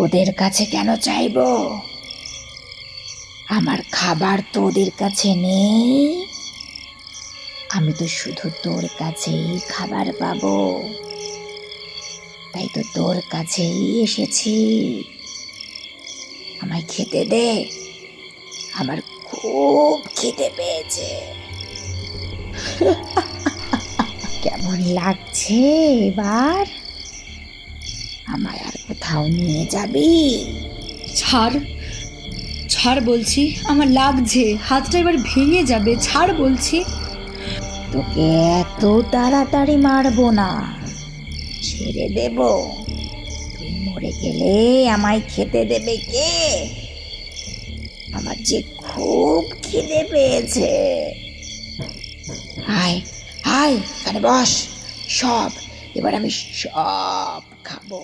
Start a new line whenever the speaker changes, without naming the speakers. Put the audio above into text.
ওদের কাছে কেন চাইবো? আমার খাবার তো ওদের কাছে নেই। আমি তো শুধু তোর কাছেই খাবার পাবো, তাই তো তোর কাছেই এসেছি। আমায় খেতে দে, আমার খুব খিদে পেয়েছে। কেমন লাগছে এবার? আমায় আর কোথাও নিয়ে যাবি?
ছাড়, ছাড় বলছি, আমার লাগছে, হাতটা এবার ভেঙে যাবে, ছাড় বলছি।
তোকে এত তাড়াতাড়ি মারবো না, ছেড়ে দেব। তুই মরে গেলে আমায় খেতে দেবে কে? আমার যে খুব খিদে পেয়েছে। আয় আয়, এখানে বস। এবার আমি সব খাবো।